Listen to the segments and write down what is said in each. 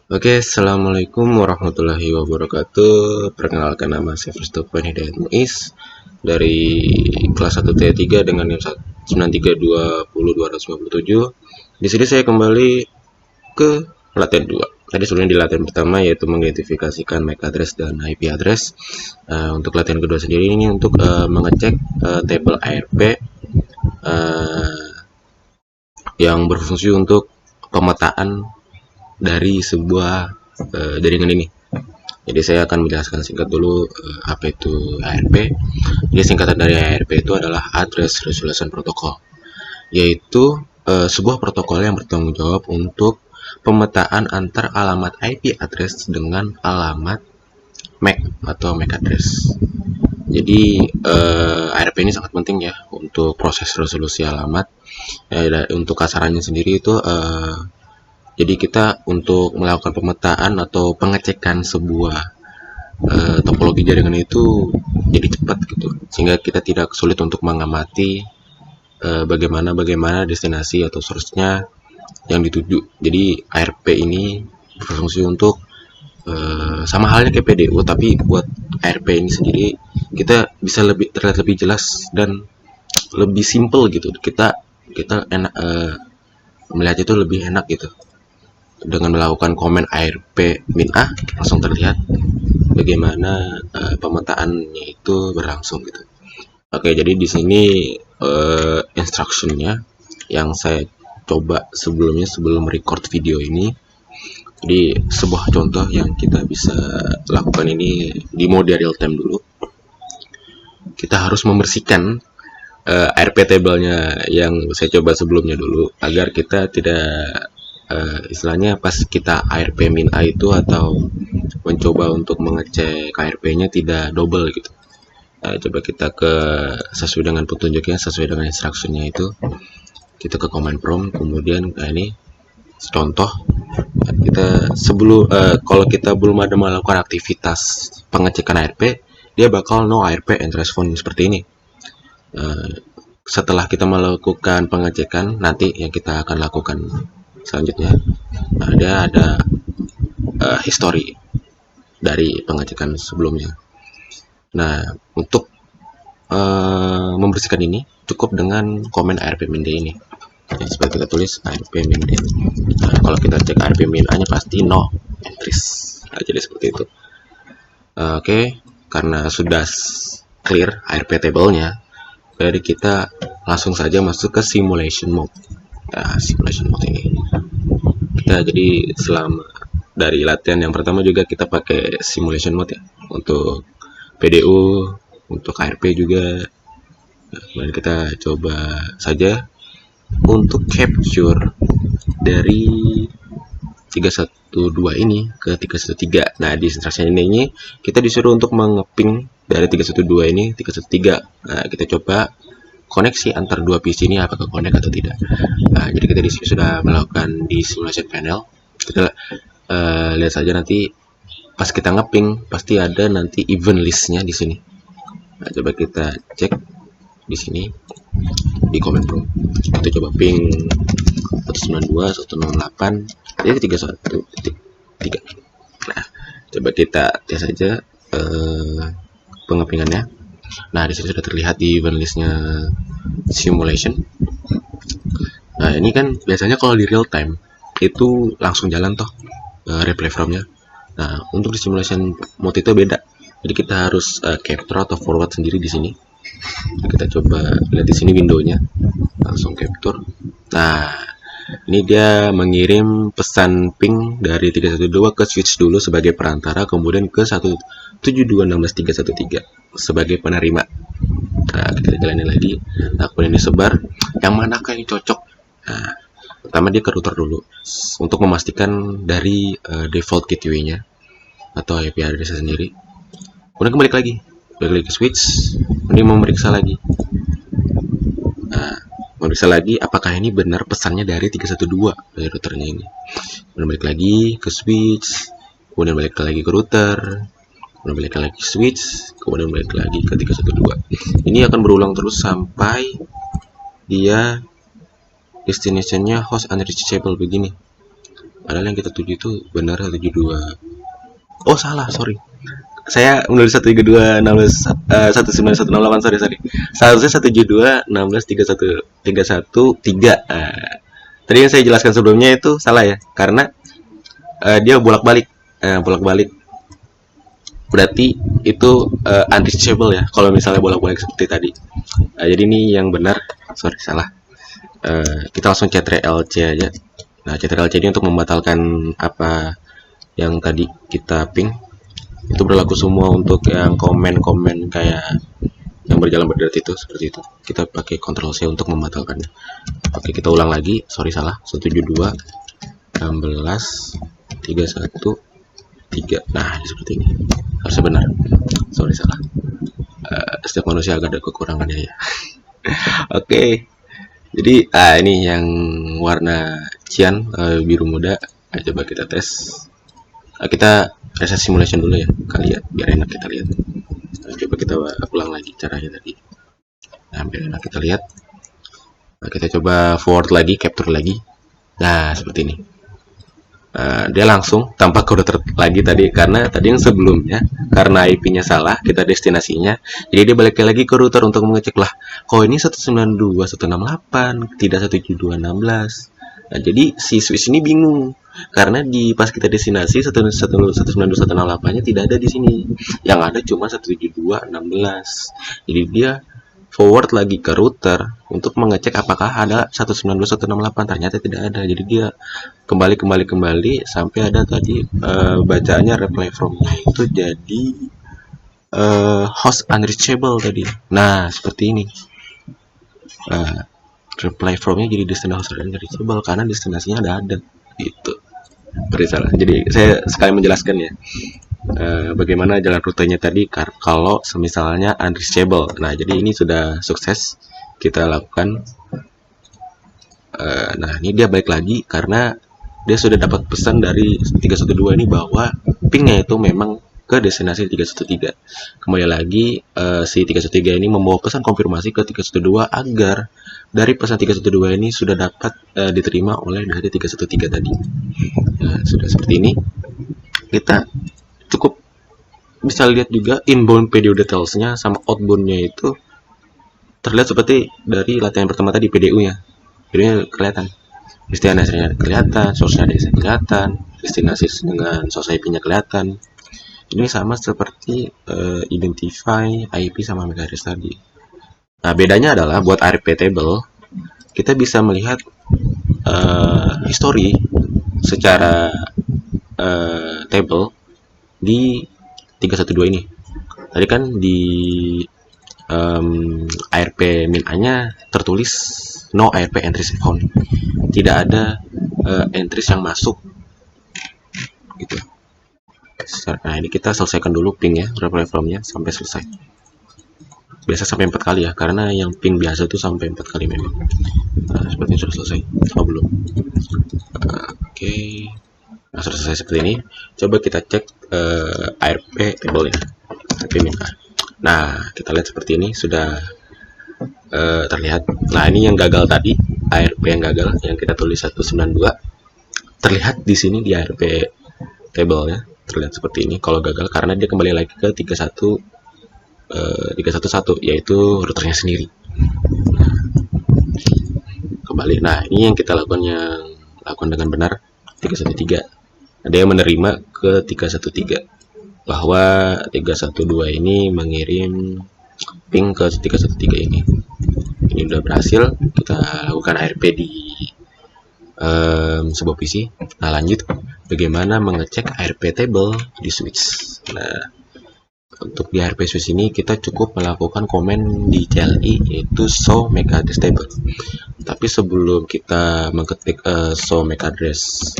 Oke, assalamualaikum warahmatullahi wabarakatuh. Perkenalkan, nama saya Christopher Hidayat Muiz dari kelas 1 T3 dengan NIM 9320200257. Di sini saya kembali ke latihan 2. Tadi sebelumnya di latihan pertama yaitu mengidentifikasikan MAC address dan IP address. Untuk latihan kedua sendiri ini untuk mengecek table ARP yang berfungsi untuk pemetaan dari sebuah jaringan ini. Jadi saya akan menjelaskan singkat dulu apa itu ARP. Jadi singkatan dari ARP itu adalah Address Resolution Protocol, yaitu sebuah protokol yang bertanggung jawab untuk pemetaan antar alamat IP address dengan alamat MAC atau MAC address. Jadi ARP ini sangat penting ya untuk proses resolusi alamat. Untuk kasarannya sendiri itu jadi kita untuk melakukan pemetaan atau pengecekan sebuah topologi jaringan itu jadi cepat gitu, sehingga kita tidak sulit untuk mengamati bagaimana destinasi atau source-nya yang dituju. Jadi ARP ini berfungsi untuk sama halnya kayak PDU, tapi buat ARP ini sendiri kita bisa terlihat lebih jelas dan lebih simple gitu. Kita enak melihat itu lebih enak gitu. Dengan melakukan komen ARP min A langsung terlihat bagaimana pemetaannya itu berlangsung gitu. Oke, jadi di sini instructionnya yang saya coba sebelum record video ini. Jadi sebuah contoh yang kita bisa lakukan ini di mode real time dulu. Kita harus membersihkan ARP table-nya yang saya coba sebelumnya dulu, agar kita tidak istilahnya pas kita ARP min A itu atau mencoba untuk mengecek ARP-nya tidak double gitu. Coba kita ke sesuai dengan petunjuknya, sesuai dengan instructionnya itu, kita ke command prompt, kemudian ini contoh kita kalau kita belum ada melakukan aktivitas pengecekan ARP, dia bakal no ARP and response seperti ini. Setelah kita melakukan pengecekan, nanti yang kita akan lakukan selanjutnya, dia ada history dari pengecekan sebelumnya. Nah, untuk membersihkan ini cukup dengan komen ARP min D ini. Jadi seperti kita tulis ARP min D. Nah, kalau kita cek ARP min A nya pasti no entries. Nah, jadi seperti itu. Oke, karena sudah clear ARP table-nya, jadi kita langsung saja masuk ke simulation mode. Nah, simulation mode ini kita jadi selama dari latihan yang pertama juga kita pakai simulation mode ya, untuk PDU, untuk ARP juga. Kemudian kita coba saja untuk capture dari 312 ini ke 313. Nah, di instruksi ini kita disuruh untuk mengeping dari 312 ini 313. Nah, kita coba koneksi antar dua PC ini apakah connect atau tidak. Nah, jadi kita di sini sudah melakukan di simulation panel. Kita lihat saja nanti pas kita ngeping pasti ada nanti event listnya di sini. Nah, coba kita cek di sini di command prompt. Kita coba ping 192.168 jadi 31.3. Nah, coba kita tes saja pengepingannya. Nah, di sini sudah terlihat di event listnya simulation. Nah, ini kan biasanya kalau di real time itu langsung jalan toh replay from-nya. Nah, untuk di simulation mode itu beda. Jadi kita harus capture atau forward sendiri di sini. Kita coba lihat di sini window-nya, langsung capture. Nah, ini dia mengirim pesan ping dari 312 ke switch dulu sebagai perantara, kemudian ke 172.16.313 sebagai penerima. Nah, kita jalani lagi. Nah, kemudian disebar yang manakah yang cocok. Nah, pertama dia ke router dulu untuk memastikan dari default gateway-nya atau IP address sendiri. Kemudian balik lagi ke switch, kemudian memeriksa lagi. Nah, memeriksa lagi apakah ini benar pesannya dari 312 dari routernya ini. Kemudian balik lagi ke switch, kemudian balik lagi ke router, kemudian balik lagi ke switch, kemudian balik lagi ke 312. Ini akan berulang terus sampai dia destination-nya host unreachable begini. Padahal yang kita tuju itu benar 172. Oh salah, sorry. Saya menulis 172 16 19 168, sorry. Seharusnya 172 16 31 Tadi yang saya jelaskan sebelumnya itu salah ya, karena dia bolak-balik. Bolak-balik berarti itu unreachable ya kalau misalnya bolak-balik seperti tadi. Jadi ini yang benar, sorry salah. Kita langsung Ctrl+C aja. Nah, Ctrl+C ini untuk membatalkan apa yang tadi kita ping. Itu berlaku semua untuk yang komen-komen kayak yang berjalan berderet itu, seperti itu. Kita pakai Ctrl C untuk membatalkannya. Oke, kita ulang lagi. Sorry salah. 172 16 31 3. Nah, seperti ini. Harusnya benar. Sorry salah. Setiap manusia agak ada kekurangannya ya. Oke. Jadi ini yang warna cian biru muda. Coba kita tes. Kita reset simulation dulu ya, kali ya, biar enak kita lihat. Coba kita ulang lagi caranya tadi. Nah, biar enak kita lihat. Kita coba forward lagi, capture lagi. Nah, seperti ini. Dia langsung tanpa kode lagi tadi, karena tadi yang sebelumnya karena IP-nya salah, kita destinasinya, jadi dia balik lagi ke router untuk mengecek lah, kok ini 192.168 tidak 172.16. Nah, jadi si switch ini bingung karena di pas kita destinasi 192.168-nya tidak ada di sini, yang ada cuma 172.16. Jadi dia forward lagi ke router untuk mengecek apakah ada 192.168, ternyata tidak ada. Jadi dia kembali sampai ada tadi bacaannya reply from-nya itu jadi host unreachable tadi. Nah, seperti ini. Reply from-nya jadi destinasi host unreachable karena destinasinya ada gitu. Salah. Jadi saya sekali menjelaskan ya. Bagaimana jalan rutenya tadi kalau semisalnya unreachable. Nah, jadi ini sudah sukses kita lakukan. Nah, ini dia balik lagi karena dia sudah dapat pesan dari 312 ini bahwa pingnya itu memang ke destinasi 313. Kembali lagi si 313 ini membawa pesan konfirmasi ke 312 agar dari pesan 312 ini sudah dapat diterima oleh dari 313 tadi. Nah, sudah seperti ini. Kita cukup bisa lihat juga inbound PDU details-nya sama outbound-nya itu terlihat seperti dari latihan pertama tadi, PDU-nya. Jadi kelihatan. Destinasinya kelihatan, source-nya kelihatan, destinasi dengan source IP-nya kelihatan. Ini sama seperti identify IP sama MAC address tadi. Nah, bedanya adalah buat ARP table kita bisa melihat history secara table di 312 ini. Tadi kan di ARP min A-nya tertulis no ARP entries found. Tidak ada entries yang masuk gitu. Nah, ini kita selesaikan dulu ping ya, reply from-nya sampai selesai. Biasa sampai 4 kali ya, karena yang ping biasa itu sampai 4 kali memang. Nah, sepertinya sudah selesai. Oh, belum. Oke. Nah, sudah selesai seperti ini. Coba kita cek ARP table ini. ARP min A. Nah, kita lihat seperti ini sudah terlihat. Nah, ini yang gagal tadi, ARP yang gagal yang kita tulis 192 terlihat di sini di ARP table ya, terlihat seperti ini kalau gagal karena dia kembali lagi ke 311 yaitu routernya sendiri. Nah, kembali. Nah, ini yang kita lakukan dengan benar 313. Ada yang menerima ke 313 bahwa 312 ini mengirim ping ke 313 ini. Ini udah berhasil, kita lakukan ARP di sebuah PC. Nah, lanjut bagaimana mengecek ARP table di switch. Nah, untuk di ARP switch ini kita cukup melakukan komen di CLI yaitu show MAC address table. Tapi sebelum kita mengetik show MAC address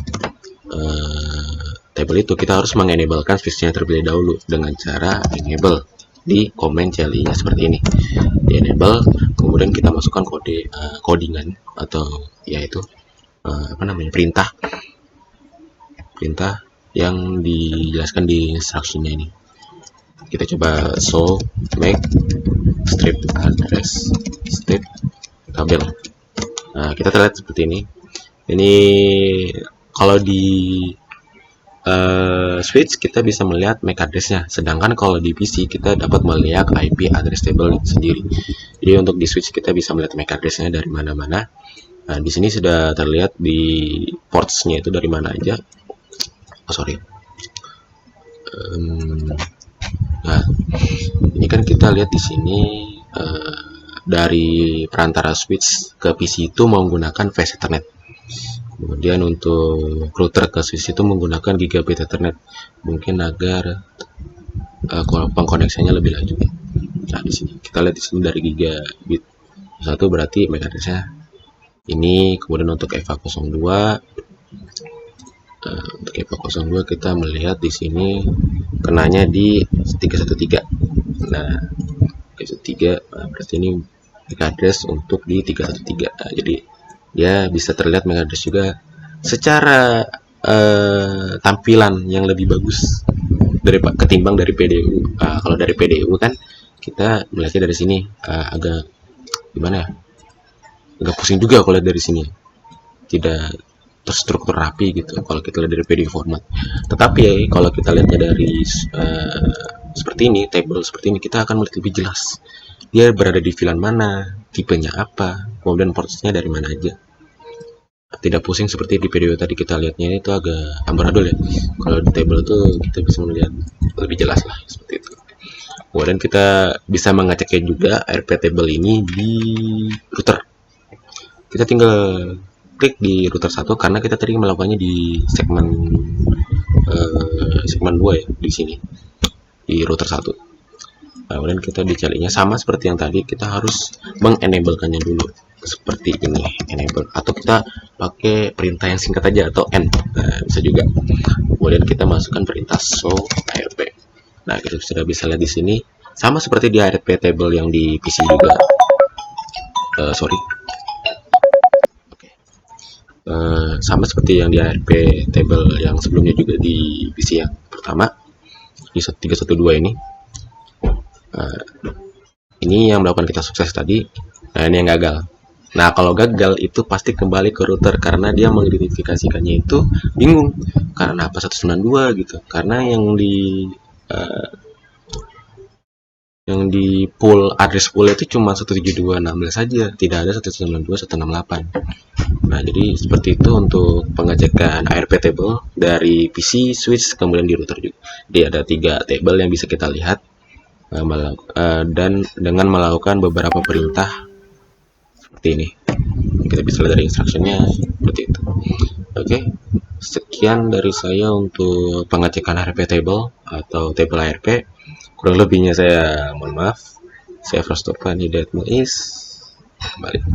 table itu, kita harus mengenablekan switch-nya terlebih dahulu dengan cara enable di komen CLI-nya seperti ini. Di enable, kemudian kita masukkan kode codingan atau yaitu perintah yang dijelaskan di instruction-nya ini. Kita coba show make strip address strip tabel. Nah, kita terlihat seperti ini. Ini kalau di switch kita bisa melihat MAC address-nya, sedangkan kalau di PC kita dapat melihat IP address table sendiri. Jadi untuk di switch kita bisa melihat MAC address-nya dari mana-mana. Nah, di sini sudah terlihat di ports-nya itu dari mana aja. Oh, sorry. Nah, ini kan kita lihat di sini dari perantara switch ke PC itu menggunakan Fast Ethernet. Kemudian untuk router ke switch itu menggunakan Gigabit Ethernet, mungkin agar pengkoneksinya lebih laju. Nah, di sini kita lihat di sini dari gigabit satu berarti MAC address-nya ini. Kemudian untuk EVA02 untuk EVA02 kita melihat di sini kenanya di 313. Nah, 313 berarti ini MAC address untuk di 313. Nah, jadi dia bisa terlihat MAC address juga secara tampilan yang lebih bagus ketimbang dari PDU. Kalau dari PDU kan kita melihatnya dari sini agak gimana ya, agak pusing juga kalau lihat dari sini, tidak terstruktur rapi gitu kalau kita lihat dari PDU format. Tetapi ya, kalau kita lihatnya dari seperti ini, table seperti ini, kita akan melihat lebih jelas dia berada di VLAN mana, tipenya apa, kemudian portsnya dari mana aja. Tidak pusing seperti di video tadi kita lihatnya itu agak amburadul ya. Kalau di table itu kita bisa melihat lebih jelas lah seperti itu. Kemudian kita bisa mengeceknya juga RP table ini di router. Kita tinggal klik di router 1 karena kita tadi melakukannya di segmen 2 ya, di sini di router 1. Kemudian kita dicarinya sama seperti yang tadi, kita harus mengenablekannya dulu seperti ini, enable, atau kita pakai perintah yang singkat aja atau N, bisa juga. Kemudian kita masukkan perintah show ARP. Nah, kita sudah bisa lihat di sini sama seperti di ARP table yang di PC juga. Sama seperti yang di ARP table yang sebelumnya juga di PC yang pertama di 312 ini. Ini yang melakukan kita sukses tadi. Nah, ini yang gagal. Nah, kalau gagal itu pasti kembali ke router karena dia mengidentifikasikannya itu bingung. Karena apa 192 gitu. Karena yang di pool address pool itu cuma 172.16 saja, tidak ada 192, 168. Nah, jadi seperti itu untuk pengecekan ARP table dari PC, switch, kemudian di router juga. Jadi ada 3 table yang bisa kita lihat dan dengan melakukan beberapa perintah seperti ini. Kita bisa lihat dari instructionnya seperti itu. Oke, sekian dari saya untuk pengecekan ARP table atau table ARP. Kurang lebihnya saya mohon maaf. Saya Frostopani Muiz kembali.